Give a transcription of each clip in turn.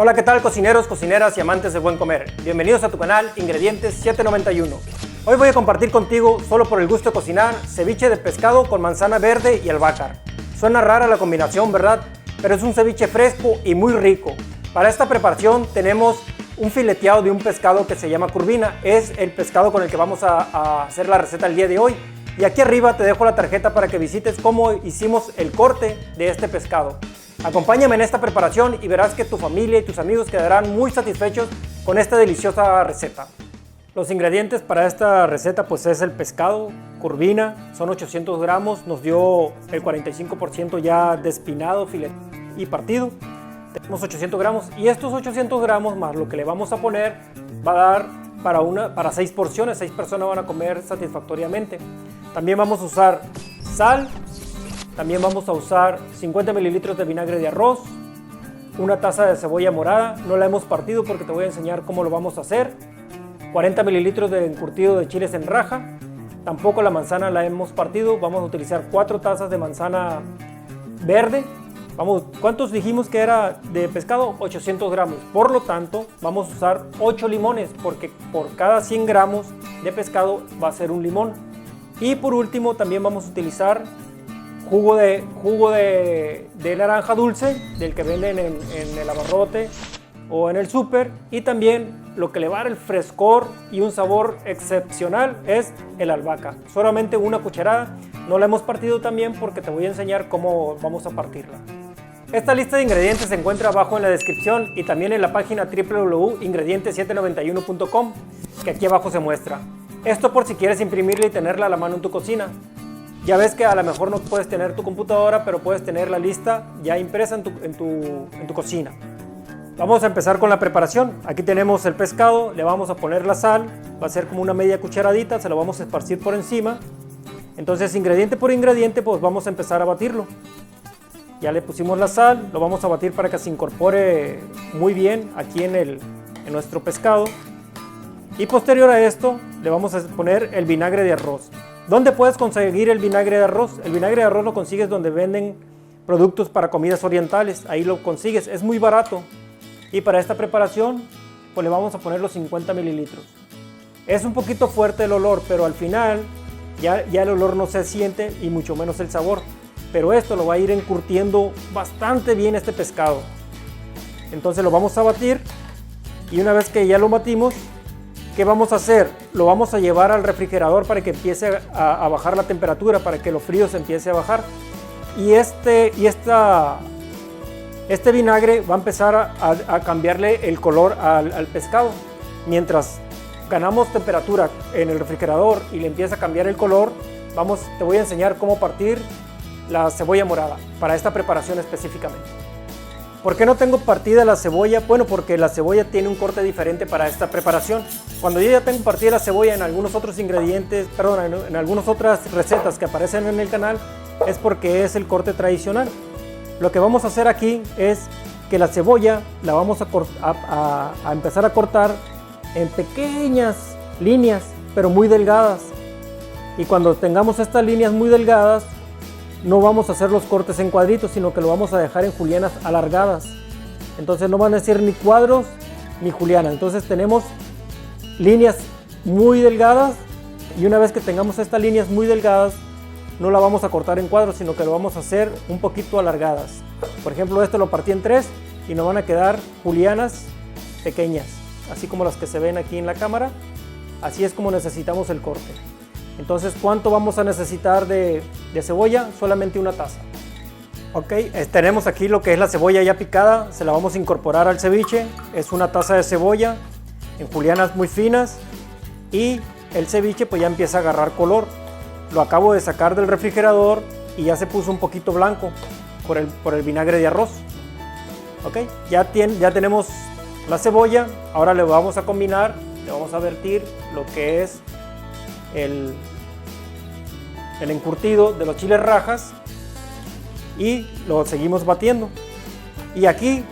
Hola, ¿qué tal cocineros, cocineras y amantes del buen comer? Bienvenidos a tu canal Ingredientes 791. Hoy voy a compartir contigo, solo por el gusto de cocinar, ceviche de pescado con manzana verde y albahaca. Suena rara la combinación, ¿verdad? Pero es un ceviche fresco y muy rico. Para esta preparación tenemos un fileteado de un pescado que se llama curvina. Es el pescado con el que vamos a hacer la receta el día de hoy. Y aquí arriba te dejo la tarjeta para que visites cómo hicimos el corte de este pescado. Acompáñame en esta preparación y verás que tu familia y tus amigos quedarán muy satisfechos con esta deliciosa receta. Los ingredientes para esta receta pues es el pescado, curvina, son 800 gramos, nos dio el 45% ya despinado, filet y partido. Tenemos 800 gramos y estos 800 gramos más lo que le vamos a poner va a dar para 6 porciones, 6 personas van a comer satisfactoriamente. También vamos a usar sal. También vamos a usar 50 mililitros de vinagre de arroz, una taza de cebolla morada, no la hemos partido porque te voy a enseñar cómo lo vamos a hacer, 40 mililitros de encurtido de chiles en raja, tampoco la manzana la hemos partido, vamos a utilizar 4 tazas de manzana verde, ¿cuántos dijimos que era de pescado? 800 gramos, por lo tanto vamos a usar 8 limones porque por cada 100 gramos de pescado va a ser un limón. Y por último también vamos a utilizar jugo de naranja dulce, del que venden en el abarrote o en el súper. Y también lo que le va a dar el frescor y un sabor excepcional es el albahaca. Solamente una cucharada, no la hemos partido también porque te voy a enseñar cómo vamos a partirla. Esta lista de ingredientes se encuentra abajo en la descripción y también en la página www.ingredientes791.com, que aquí abajo se muestra. Esto por si quieres imprimirla y tenerla a la mano en tu cocina. Ya ves que a lo mejor no puedes tener tu computadora, pero puedes tener la lista ya impresa en tu cocina. Vamos a empezar con la preparación. Aquí tenemos el pescado, le vamos a poner la sal, va a ser como una media cucharadita, se lo vamos a esparcir por encima. Entonces ingrediente por ingrediente pues vamos a empezar a batirlo. Ya le pusimos la sal, lo vamos a batir para que se incorpore muy bien aquí en nuestro pescado. Y posterior a esto le vamos a poner el vinagre de arroz. ¿Dónde puedes conseguir el vinagre de arroz? El vinagre de arroz lo consigues donde venden productos para comidas orientales. Ahí lo consigues, es muy barato. Y para esta preparación, pues le vamos a poner los 50 mililitros. Es un poquito fuerte el olor, pero al final ya el olor no se siente y mucho menos el sabor. Pero esto lo va a ir encurtiendo bastante bien este pescado. Entonces lo vamos a batir y una vez que ya lo batimos, ¿qué vamos a hacer? Lo vamos a llevar al refrigerador para que empiece a bajar la temperatura, para que lo frío se empiece a bajar. Y este vinagre va a empezar a cambiarle el color al pescado. Mientras ganamos temperatura en el refrigerador y le empieza a cambiar el color, te voy a enseñar cómo partir la cebolla morada para esta preparación específicamente. ¿Por qué no tengo partida la cebolla? Bueno, porque la cebolla tiene un corte diferente para esta preparación. Cuando yo ya tengo partida la cebolla en algunos otros ingredientes, en algunas otras recetas que aparecen en el canal, es porque es el corte tradicional. Lo que vamos a hacer aquí es que la cebolla la vamos a empezar a cortar en pequeñas líneas, pero muy delgadas. Y cuando tengamos estas líneas muy delgadas, no vamos a hacer los cortes en cuadritos, sino que lo vamos a dejar en julianas alargadas. Entonces no van a ser ni cuadros ni julianas. Entonces tenemos líneas muy delgadas y una vez que tengamos estas líneas muy delgadas, no la vamos a cortar en cuadros, sino que lo vamos a hacer un poquito alargadas. Por ejemplo, esto lo partí en 3 y nos van a quedar julianas pequeñas, así como las que se ven aquí en la cámara. Así es como necesitamos el corte. Entonces, ¿cuánto vamos a necesitar de cebolla? Solamente una taza. Ok, tenemos aquí lo que es la cebolla ya picada, se la vamos a incorporar al ceviche. Es una taza de cebolla en julianas muy finas y el ceviche pues ya empieza a agarrar color. Lo acabo de sacar del refrigerador y ya se puso un poquito blanco por el vinagre de arroz. Ok, ya tenemos la cebolla, ahora le vamos a combinar, le vamos a vertir lo que es el encurtido de los chiles rajas y lo seguimos batiendo. Y aquí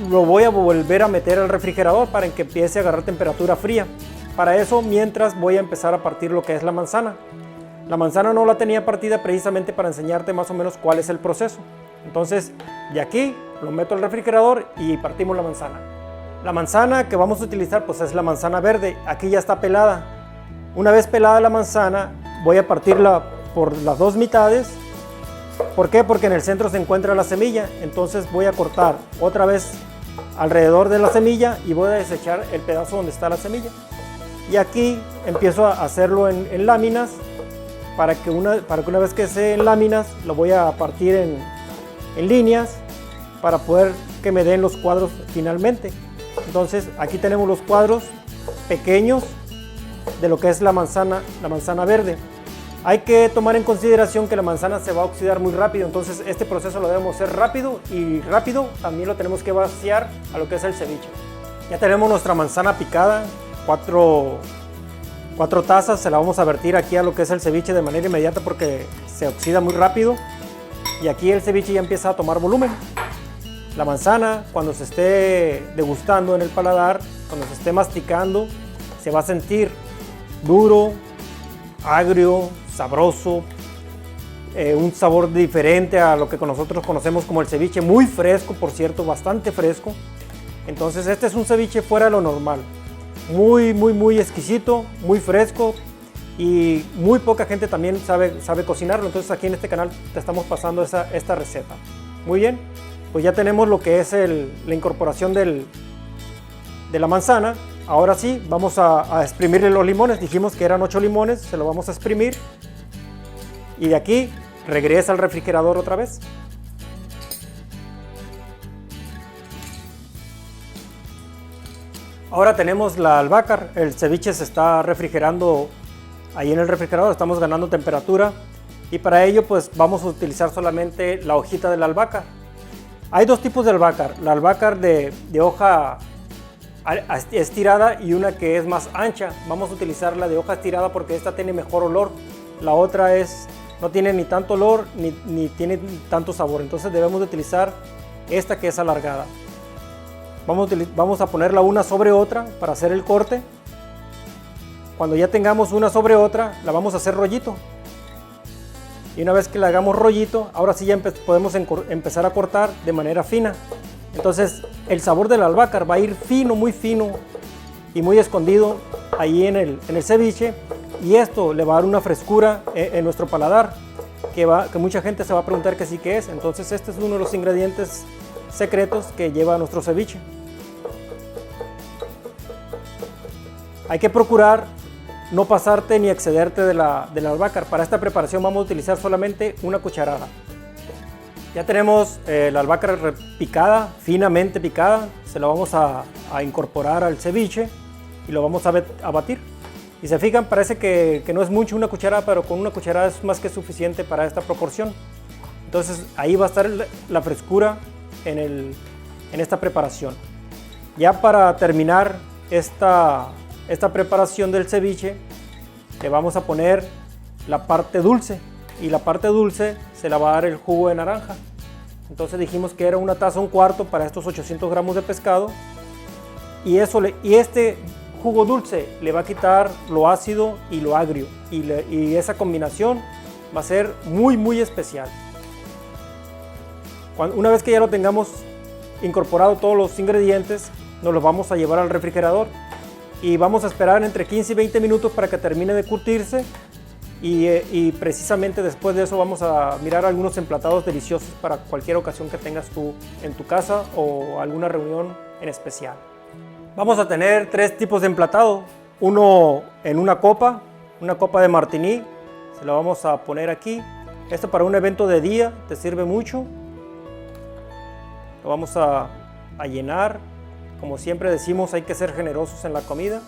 lo voy a volver a meter al refrigerador para que empiece a agarrar temperatura fría. Para eso, mientras voy a empezar a partir lo que es la manzana. La manzana no la tenía partida precisamente para enseñarte más o menos cuál es el proceso. Entonces, de aquí lo meto al refrigerador y partimos la manzana. La manzana que vamos a utilizar pues es la manzana verde. Aquí ya está pelada. Una vez pelada la manzana, voy a partirla por las dos mitades. ¿Por qué? Porque en el centro se encuentra la semilla. Entonces voy a cortar otra vez alrededor de la semilla y voy a desechar el pedazo donde está la semilla. Y aquí empiezo a hacerlo en láminas para que una vez que esté en láminas lo voy a partir en líneas para poder que me den los cuadros finalmente. Entonces aquí tenemos los cuadros pequeños de lo que es la manzana verde. Hay que tomar en consideración que la manzana se va a oxidar muy rápido, entonces este proceso lo debemos hacer rápido y rápido también lo tenemos que vaciar a lo que es el ceviche. Ya tenemos nuestra manzana picada, cuatro tazas, se la vamos a vertir aquí a lo que es el ceviche de manera inmediata porque se oxida muy rápido y aquí el ceviche ya empieza a tomar volumen. La manzana, cuando se esté degustando en el paladar, cuando se esté masticando, se va a sentir duro, agrio, sabroso, un sabor diferente a lo que nosotros conocemos como el ceviche, muy fresco, por cierto, bastante fresco. Entonces este es un ceviche fuera de lo normal, muy exquisito, muy fresco y muy poca gente también sabe cocinarlo. Entonces aquí en este canal te estamos pasando esta receta. Muy bien. Pues ya tenemos lo que es la incorporación de la manzana. Ahora sí, vamos a exprimirle los limones. Dijimos que eran 8 limones, se lo vamos a exprimir. Y de aquí regresa al refrigerador otra vez. Ahora tenemos la albahaca. El ceviche se está refrigerando ahí en el refrigerador, estamos ganando temperatura. Y para ello pues vamos a utilizar solamente la hojita de la albahaca. Hay dos tipos de albahaca, la albahaca de hoja estirada y una que es más ancha. Vamos a utilizar la de hoja estirada porque esta tiene mejor olor. La otra no tiene ni tanto olor ni tiene tanto sabor. Entonces debemos de utilizar esta que es alargada. Vamos a ponerla una sobre otra para hacer el corte. Cuando ya tengamos una sobre otra, la vamos a hacer rollito. Y una vez que le hagamos rollito, ahora sí ya podemos empezar a cortar de manera fina. Entonces el sabor de la albahaca va a ir fino, muy fino y muy escondido ahí en el ceviche. Y esto le va a dar una frescura en nuestro paladar que mucha gente se va a preguntar qué sí que es. Entonces este es uno de los ingredientes secretos que lleva nuestro ceviche. Hay que procurar no pasarte ni excederte de la albahaca. Para esta preparación vamos a utilizar solamente una cucharada. Ya tenemos la albahaca picada, finamente picada. Se la vamos a incorporar al ceviche y lo vamos a batir. Y se fijan, parece que no es mucho una cucharada, pero con una cucharada es más que suficiente para esta proporción. Entonces ahí va a estar la frescura en esta preparación. Ya para terminar esta preparación del ceviche, le vamos a poner la parte dulce y la parte dulce se la va a dar el jugo de naranja. Entonces dijimos que era una taza, un cuarto para estos 800 gramos de pescado y este jugo dulce le va a quitar lo ácido y lo agrio y esa combinación va a ser muy especial. Una vez que ya lo tengamos incorporado todos los ingredientes, nos los vamos a llevar al refrigerador y vamos a esperar entre 15 y 20 minutos para que termine de curtirse y precisamente después de eso vamos a mirar algunos emplatados deliciosos para cualquier ocasión que tengas tú en tu casa o alguna reunión en especial. Vamos a tener tres tipos de emplatado, uno en una copa de martini, se la vamos a poner aquí. Esto para un evento de día te sirve mucho. Lo vamos a llenar. Como siempre decimos, hay que ser generosos en la comida.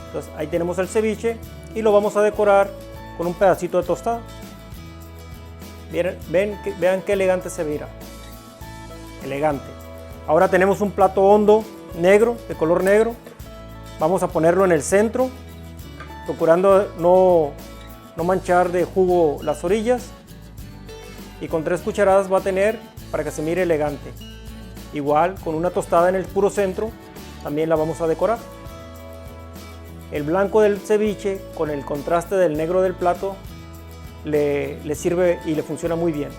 Entonces ahí tenemos el ceviche y lo vamos a decorar con un pedacito de tostada. Vean qué elegante se mira. Elegante. Ahora tenemos un plato hondo negro, de color negro. Vamos a ponerlo en el centro, procurando no manchar de jugo las orillas. Y con 3 cucharadas va a tener para que se mire elegante. Igual con una tostada en el puro centro también la vamos a decorar. El blanco del ceviche con el contraste del negro del plato le sirve y le funciona muy bien.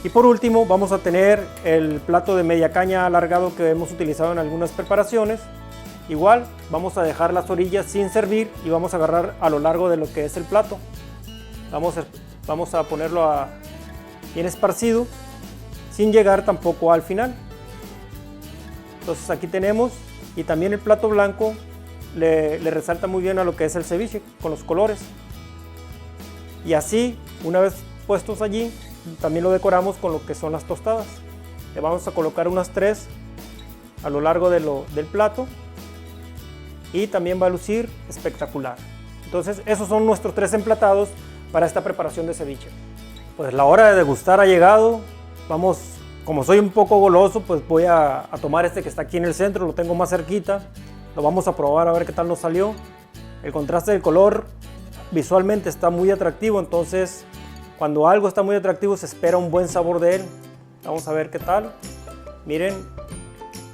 Y por último vamos a tener el plato de media caña alargado que hemos utilizado en algunas preparaciones. Igual vamos a dejar las orillas sin servir y vamos a agarrar a lo largo de lo que es el plato. Vamos a ponerlo bien esparcido, sin llegar tampoco al final. Entonces aquí tenemos, y también el plato blanco le resalta muy bien a lo que es el ceviche con los colores. Y así, una vez puestos allí, también lo decoramos con lo que son las tostadas. Le vamos a colocar unas 3 a lo largo del plato y también va a lucir espectacular. Entonces esos son nuestros 3 emplatados para esta preparación de ceviche. Pues la hora de degustar ha llegado. Vamos, como soy un poco goloso, pues voy a tomar este que está aquí en el centro, lo tengo más cerquita. Lo vamos a probar a ver qué tal nos salió. El contraste del color visualmente está muy atractivo, entonces cuando algo está muy atractivo se espera un buen sabor de él. Vamos a ver qué tal. Miren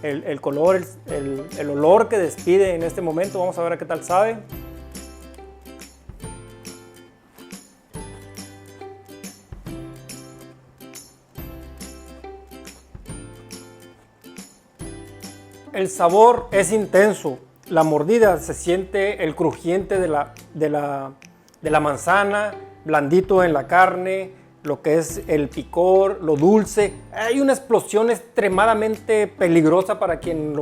el color, el olor que despide en este momento. Vamos a ver a qué tal sabe. El sabor es intenso. La mordida se siente el crujiente de la manzana, blandito en la carne, lo que es el picor, lo dulce. Hay una explosión extremadamente peligrosa para quien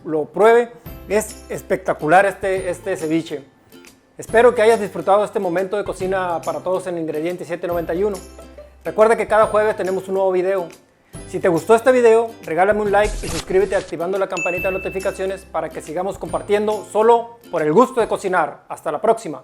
lo pruebe. Es espectacular este ceviche. Espero que hayas disfrutado este momento de cocina para todos en Ingredientes 791. Recuerda que cada jueves tenemos un nuevo video. Si te gustó este video, regálame un like y suscríbete activando la campanita de notificaciones para que sigamos compartiendo solo por el gusto de cocinar. Hasta la próxima.